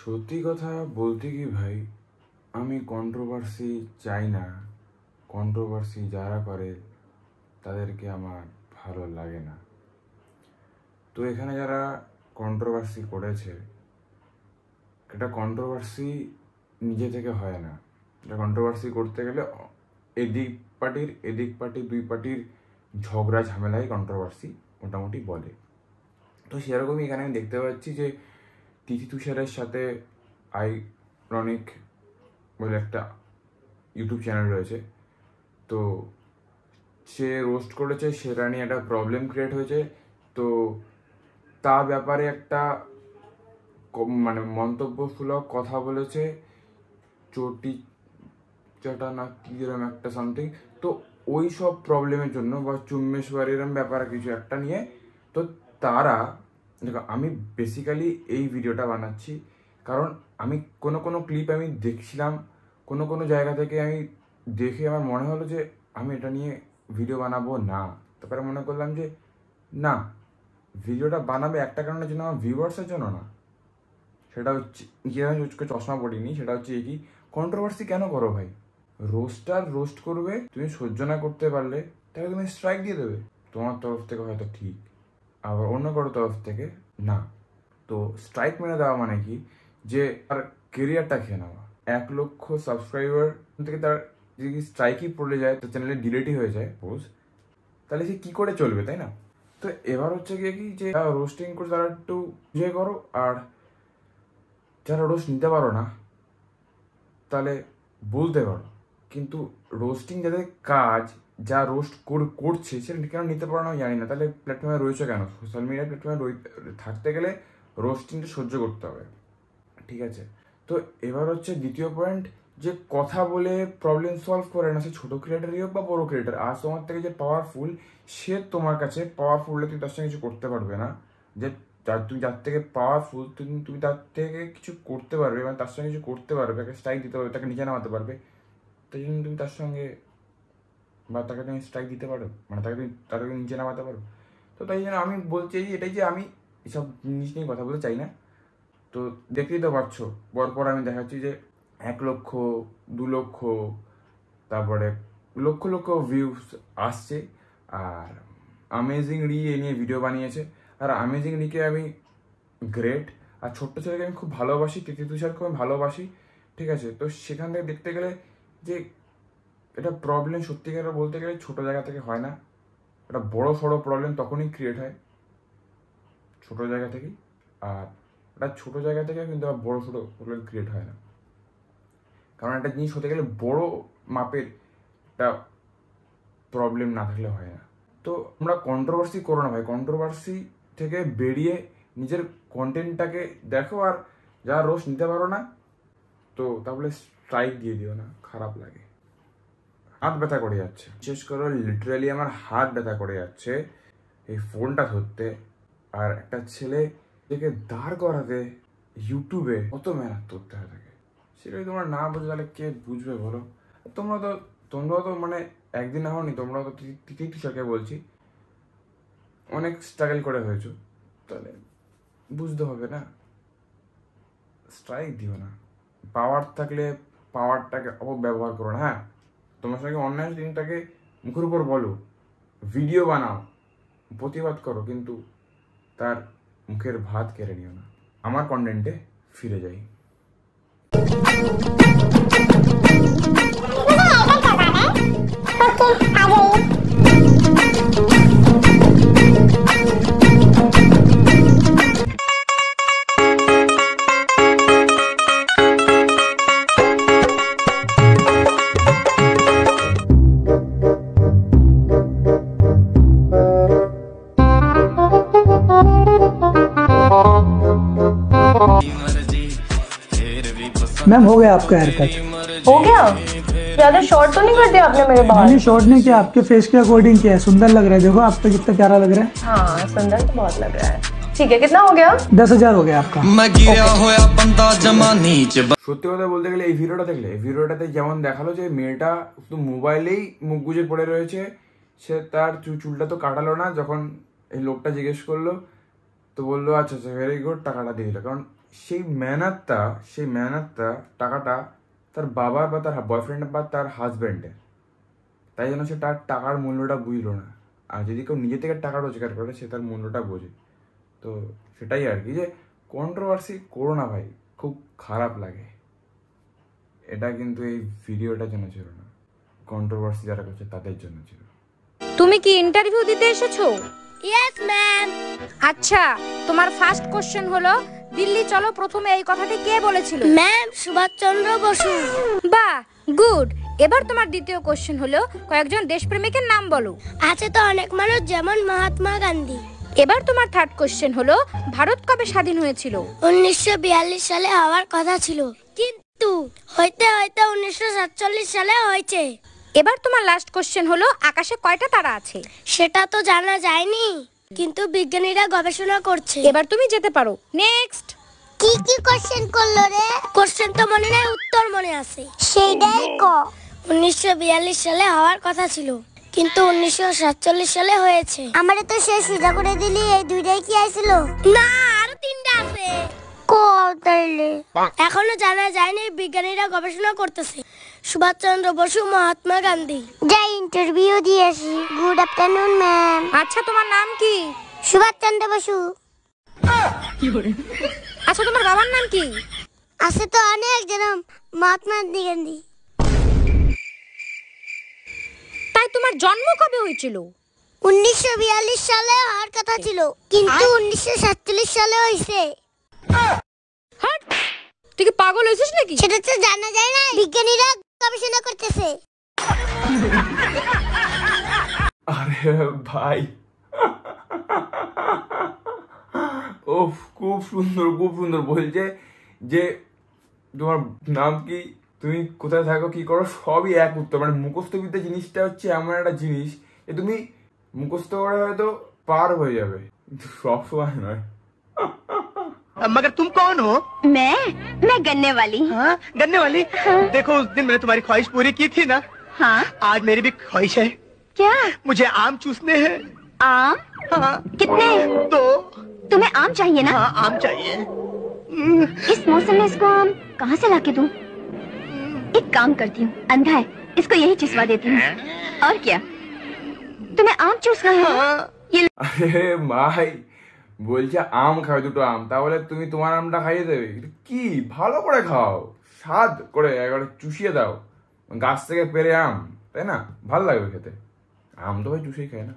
সত্যি কথা বলতে কি ভাই, আমি কন্ট্রোভার্সি চাই না। কন্ট্রোভার্সি যারা করে তাদেরকে আমার ভালো লাগে না। তো এখানে যারা কন্ট্রোভার্সি করেছে, এটা কন্ট্রোভার্সি নিজে থেকে হয় না। এটা কন্ট্রোভার্সি করতে গেলে এদিক পার্টি দুই পার্টির ঝগড়া ঝামেলাই কন্ট্রোভার্সি মোটামুটি বলে। তো সেরকমই এখানে আমি দেখতে পাচ্ছি যে তিথি তুষারের সাথে আইরনিক বলে একটা ইউটিউব চ্যানেল রয়েছে, তো সে রোস্ট করেছে, সেটা নিয়ে একটা প্রবলেম ক্রিয়েট হয়েছে। তো তার ব্যাপারে একটা মানে মন্তব্যমূলক কথা বলেছে, চটি চাটা না কি এরকম একটা সামথিং। তো ওই সব প্রবলেমের জন্য বা চুম্বেশ্বর এরম ব্যাপারে কিছু একটা নিয়ে, তো তারা দেখো, আমি বেসিক্যালি এই ভিডিওটা বানাচ্ছি কারণ আমি কোনো ক্লিপ আমি দেখছিলাম, কোনো জায়গা থেকে আমি দেখে আমার মনে হলো যে আমি এটা নিয়ে ভিডিও বানাবো না। তারপরে মনে করলাম যে না, ভিডিওটা বানাবে একটা কারণের জন্য, আমার ভিউয়ার্সের জন্য না। সেটা হচ্ছে যে আমি চশমা পড়িনি, সেটা হচ্ছে কি, কন্ট্রোভার্সি কেন করো ভাই? রোস্টার রোস্ট করবে, তুমি সহ্য না করতে পারলে তাহলে তুমি স্ট্রাইক দিয়ে দেবে। তোমার তরফ থেকে হয়তো ঠিক, আবার অন্য কারো তরফ থেকে না। তো স্ট্রাইক মেরে দেওয়া মানে কি, যে তার কেরিয়ারটা খেয়ে নেওয়া। 1 লক্ষ সাবস্ক্রাইবার থেকে তার যদি স্ট্রাইকই পড়ে যায়, তো চ্যানেলে ডিলিটই হয়ে যায় পোস্ট, তাহলে সে কি করে চলবে, তাই না? তো এবার হচ্ছে গিয়ে কি, যে রোস্টিং করে তারা একটু এনজয় করো, আর যারা রোস্ট নিতে পারো না তাহলে বলতে পারো। কিন্তু রোস্টিং যাদের কাজ, যা রোস্ট করছে সেটা কেন নিতে পারো না জানি না। তাহলে প্ল্যাটফর্মে রয়েছে কেন? সোশ্যাল মিডিয়া প্ল্যাটফর্মে থাকতে গেলে রোস্টিংটা সহ্য করতে হবে, ঠিক আছে? তো এবার হচ্ছে দ্বিতীয় পয়েন্ট, যে কথা বলে প্রবলেম সলভ করে না, সে ছোটো ক্রিয়েটারই হোক বা বড়ো ক্রিয়েটার। আজ তোমার থেকে যে পাওয়ারফুল, সে তোমার কাছে পাওয়ারফুল হলে তুমি তার সঙ্গে কিছু করতে পারবে না। যে তুমি যার থেকে পাওয়ারফুল, তুমি তার থেকে কিছু করতে পারবে, মানে তার সঙ্গে কিছু করতে পারবে, তাকে স্ট্রাইক দিতে পারবে, তাকে নিচে নামাতে পারবে। তাই জন্য তুমি তার সঙ্গে বা তাকে তুমি স্ট্রাইক দিতে পারো, মানে তাকে নিচে নামাতে পারো। তো তাই জন্য আমি বলছি এটাই, যে আমি এসব জিনিস নিয়ে কথা বলতে চাই না। তো দেখতেই তো পারছো, পরপর আমি দেখাচ্ছি যে 1 লক্ষ 2 লক্ষ, তারপরে লক্ষ লক্ষ ভিউস আসছে। আর অ্যামেজিং রি এ নিয়ে ভিডিও বানিয়েছে, আর অ্যামেজিং রিকে আমি গ্রেট, আর ছোট্ট ছেলেকে আমি খুব ভালোবাসি, তিথি তুষারকে আমি ভালোবাসি, ঠিক আছে? তো সেখান থেকে দেখতে গেলে যে এটা প্রবলেম সত্যিকার বলতে গেলে ছোটো জায়গা থেকে হয় না, এটা বড় সড়ো প্রবলেম তখনই ক্রিয়েট হয় ছোটো জায়গা থেকেই। আর এটা ছোটো জায়গা থেকে কিন্তু বড় সড়ো প্রবলেম ক্রিয়েট হয় না, কারণ একটা জিনিস হতে গেলে বড় মাপের একটা প্রবলেম না থাকলে হয় না। তো আমরা কন্ট্রোভার্সি করো না ভাই, কন্ট্রোভার্সি থেকে বেরিয়ে নিজের কন্টেন্টটাকে দেখো। আর যারা রোস্ট নিতে পারো না, তো তাহলে স্ট্রাইক দিয়ে দিও না, খারাপ লাগে। হাত ব্যথা করে যাচ্ছে, বিশেষ করে লিটারালি আমার হাত ব্যথা করে যাচ্ছে এই ফোনটা ধরতে। আর একটা ছেলে থেকে দাঁড় করাতে ইউটিউবে কত মেহনত করতে হয় থাকে, সেটাই তোমরা না বুঝে তাহলে কে বুঝবে বলো? তোমরাও তো মানে একদিন না হওনি, তোমরাও তো তিথি তুষারকে বলছি অনেক স্ট্রাগল করে হয়েছো, তাহলে বুঝতে হবে না। স্ট্রাইক দিও না, পাওয়ার থাকলে পাওয়ারটাকে অপব্যবহার করো না। হ্যাঁ, তোমার সঙ্গে অন্যায় জিনিসটাকে মুখের উপর বলো, ভিডিও বানাও, প্রতিবাদ করো, কিন্তু তার মুখের ভাত কেড়ে নিও না। আমার কন্টেন্টে ফিরে যাই। मैम हो गया आपका हेयर कट। हो गया? ज्यादा शॉर्ट तो नहीं कर दिया आपने मेरे बाल? मैंने शॉर्ट नहीं किया, आपके फेस के अकॉर्डिंग किया है। सुंदर लग रहा है, देखो आप पे कितना प्यारा लग रहा है। हाँ सुंदर तो बहुत लग रहा है। ठीक है, कितना हो गया? 10,000 हो गया आपका। সত্যি কথা বলতে গেলে এই ভিডিওটাতে যেমন দেখালো যে মেয়েটা শুধু মোবাইলেই মুখ গুজে পড়ে রয়েছে, সে তার চুলটা তো কাটালো না। যখন এই লোকটা জিজ্ঞেস করলো তো বললো আচ্ছা আচ্ছা ভেরি গুড, টাকাটা দিয়ে দিল। কারণ সেই মেহনতটা টাকাটা তার বাবার বা তার বয়ফ্রেন্ড বা তার হাজব্যান্ডের, তাই জন্য সে তার টাকার মূল্যটা বুঝলো না। আর যদি কেউ নিজে থেকে টাকা রোজগার করে সে তার মূল্যটা বোঝে। তো সেটাই আর কি, যে কন্ট্রোভার্সি করো না ভাই, খুব খারাপ লাগে। এটা কিন্তু এই ভিডিওটার জন্য ছিল না, কন্ট্রোভার্সি যারা করছে তাদের জন্য ছিল। তুমি কি ইন্টারভিউ দিতে এসেছো? Yes ma'am. আচ্ছা, তোমার ফার্স্ট কোশ্চেন হলো দিল্লি চলো প্রথমে এই কথাটি কে বলেছিল? ম্যাম সুভাষচন্দ্র বসু। বাহ, গুড। এবার তোমার দ্বিতীয় কোশ্চেন হলো কয়েকজন দেশপ্রেমিকের নাম বলো। আছে তো অনেক মানুষ, যেমন মহাত্মা গান্ধী। এবার তোমার থার্ড কোশ্চেন হলো ভারত কবে স্বাধীন হয়েছিল? 1942 সালে হওয়ার কথা ছিল, কিন্তু হইতে হইতে 1947 সালে হয়েছে। এবার তোমার লাস্ট কোশ্চেন হলো আকাশে কয়টা তারা আছে? সেটা তো জানা যায়নি, কিন্তু বিজ্ঞানীরা গবেষণা করছে। এবার তুমি যেতে পারো। নেক্সট। কি কি কোশ্চেন করলো রে? কোশ্চেন তো মনে নাই, উত্তর মনে আছে। সেইটাই ক। 1942 সালে হওয়ার কথা ছিল, কিন্তু 1947 সালে হয়েছে। আমারে তো সে সিধা করে দিলি, এই দুইটাই কি আইছিল? না, আরো তিনটা আছে। এখনো জানা যায়নি, বিজ্ঞানীরা গবেষণা করতেছে। সুভাষচন্দ্র বসু, মহাত্মা গান্ধী। যাই ইন্টারভিউ দিয়ে আসি। Good afternoon ma'am. আচ্ছা, তোমার নাম কি? সুভাষচন্দ্র বসু। আচ্ছা, তোমার বাবার নাম কি? আছে তো অনেক, যেরকম মহাত্মা গান্ধী। তাই তোমার জন্ম কবে হয়েছিল? 1942 সালে হওয়ার কথা ছিল, কিন্তু 1947 সালে হয়েছে। হাট, তুই কি পাগল হয়েছিস নাকি? সেটা তো জানা যায় না, বিজ্ঞানীরা গবেষণা করতেছে। আরে ভাই, ওফ, খুব সুন্দর বলছে যে তোমার নাম কি, তুমি কোথায় থাকো, কি করো, সবই এক উত্তর। মানে মুখস্থবিদ্যা জিনিসটা হচ্ছে এমন একটা জিনিস যে তুমি মুখস্থ করে হয়তো পার হয়ে যাবে, কিন্তু সবসময় নয়। मगर तुम कौन हो? मैं गन्ने वाली। हाँ, गन्ने वाली। हाँ। देखो, उस दिन मैंने तुम्हारी ख्वाहिश पूरी की थी ना। हाँ। आज मेरी भी ख्वाहिश है। क्या? मुझे आम चूसने हैं। आम? हाँ। कितने? 2। तुम्हें आम चाहिए ना? हाँ, आम चाहिए। इस मौसम में इसको आम कहाँ से लाके दूं? एक काम करती हूँ, अंधा है, इसको यही चुसवा देती हूँ। और क्या? तुम्हें आम चूसना है? हाँ। ये আরে ভাই, বলছে আম খাও, দুটো আম, তাহলে তুমি তোমার আমটা খাইয়ে দেবে? কি ভালো করে খাও, স্বাদ করে একবারে চুষিয়ে দাও, গাছ থেকে পেরে আম, তাই না? ভালো লাগবে খেতে। আম তো ভাই চুষেই খায় না।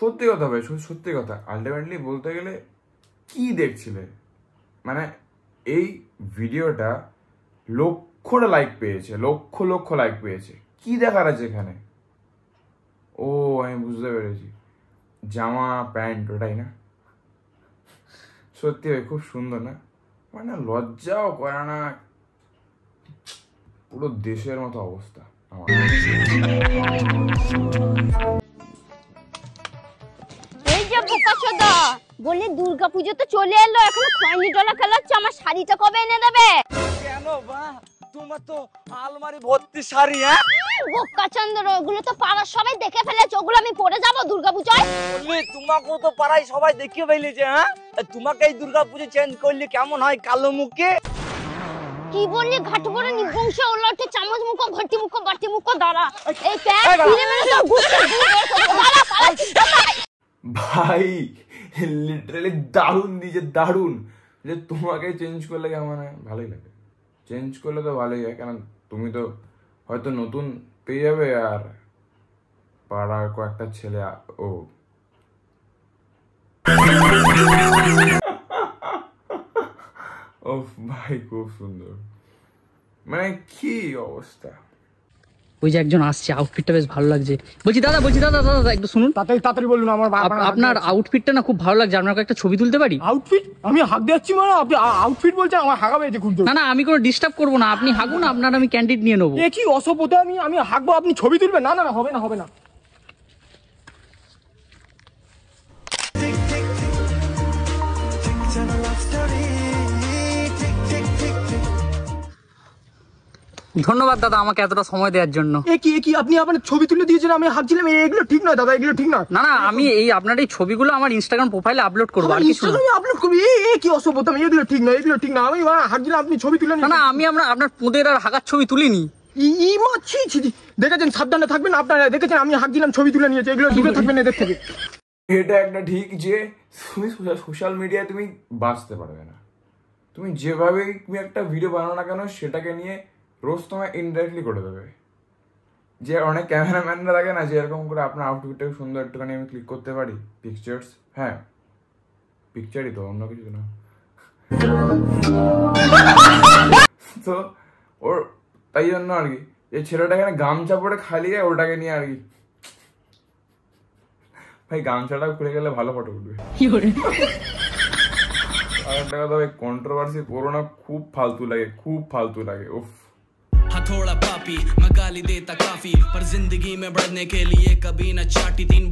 সত্যি কথা ভাই, সত্যি কথা। আলটিমেটলি বলতে গেলে কি দেখছিলে, মানে এই ভিডিওটা লক্ষটা লাইক পেয়েছে, লক্ষ লাইক পেয়েছে। কি দেখার আছে এখানে? ও, আমি বুঝতে পেরেছি, জামা প্যান্ট ওটাই না? সত্যি ভাই খুব সুন্দর না? মানে লজ্জাও করে না, পুরো দেশের মতো অবস্থা আমার। বললে দুর্গা পুজো তো চলে এলো, এখনো খয়নি ডলা খেলাচ্ছে, আমার শাড়িটা কবে এনে দেবে? কেন বা, তোমার তো আলমারি ভর্তি শাড়ি। হ্যাঁ, বোকা চন্দ্র, ওগুলো তো পাড়ার সবাই দেখে ফেলেছে, ওগুলো আমি পরে যাবো দুর্গা পুজোয়? বললি তোমাকেও তো পাড়ায় সবাই দেখিয়ে ফেলেছে। হ্যাঁ, তোমাকে এই দুর্গা পুজো চেঞ্জ করলে কেমন হয় কালো মুখে? কি বললি ঘাটু বড় নিবংশ ওলটে চামচ মুখ ঘটি মুখ বাটি মুখ দাঁড়া, এই প্যাক ফিরে মেরে তো গুছিয়ে দাঁড়া পালা। ভাই লিটারালি দারুণ দিয়েছে, দারুণ। যে তোমাকে চেঞ্জ করলে কেমন হয়? ভালোই লাগে, চেঞ্জ করলে তো ভালোই হয়, কারণ তুমি তো হয়তো নতুন পেয়ে যাবে, আর পাড়ার কয়েকটা ছেলে ও ও ভাই খুব সুন্দর, মানে কি অবস্থা। ওই যে একজন আসছে, আউটফিটটা বেশ ভালো লাগছে। বলছি দাদা একটু শুনুন। তাড়াতাড়ি বলুন, আমার আপনার আউটফিটটা না খুব ভালো লাগছে, আপনাকে একটা ছবি তুলতে পারি? আউটফিট? আমি হাঁক দিচ্ছি মানে আপনি আউটফিট বলছেন? আমার হাঁকা পেয়েছে খুব। না আমি কোনো ডিস্টার্ব করবো না, আপনি হাঁকুন, আপনার আমি ক্যান্ডিড নিয়ে নেবো। এ কি অসভ্যতা! আমি হাঁকবো, আপনি ছবি তুলবেন? না হবে না। ধন্যবাদ দাদা আমাকে এতটা সময় দেওয়ার জন্য। এ কি আপনি আপনার ছবি তুলে দিয়েছেন, আমি হাঁকছিলাম? এগুলো ঠিক নয় দাদা, এগুলো ঠিক নয়। না আমি এই আপনার এই ছবিগুলো আমার ইনস্টাগ্রাম প্রোফাইলে আপলোড করবো, আর কিছু না। আপলোড করবি? এ কি অসভ্যতা! এগুলো ঠিক নয়। আমি হাঁকছিলাম, আপনি ছবি তুলে না আমি আপনার পুঁদের আর হাঁকার ছবি তুলিনি। দেখেছেন, সাবধানে থাকবেন আপনারা। দেখেছেন আমি হাঁকছিলাম, ছবি তুলে নিয়েছে। এগুলো দূরে থাকবেন এদের থেকে। এটা একটা ঠিক যে তুমি সোশ্যাল মিডিয়ায় তুমি বাঁচতে পারবে না। তুমি যেভাবে তুমি একটা ভিডিও বানাও না কেন, সেটাকে নিয়ে রোজ তোমায় ইনডাইরেক্টলি করে দেবে। যে অনেক ক্যামেরাম্যানরা থাকে না, যে এরকম করে আপনার আউটফিটটাকে সুন্দর একটুখানি আমি ক্লিক করতে পারি, পিকচার্স, হ্যাঁ পিকচারই তো, অন্য কিছু না। তো ওর তাই জন্য আর কি, যে ছেলেটা এখানে গামছা পরে খালি যায়, ওটাকে নিয়ে আর কি, ভাই গামছাটা খুলে গেলে ভালো ফটো উঠবে। আর একটা কথা, ভাই কন্ট্রোভার্সি করো না, খুব ফালতু লাগে। উফ, हथौड़ा पापी मैं गाली देता काफी, पर जिंदगी में बढ़ने के लिए कभी न चाटी 3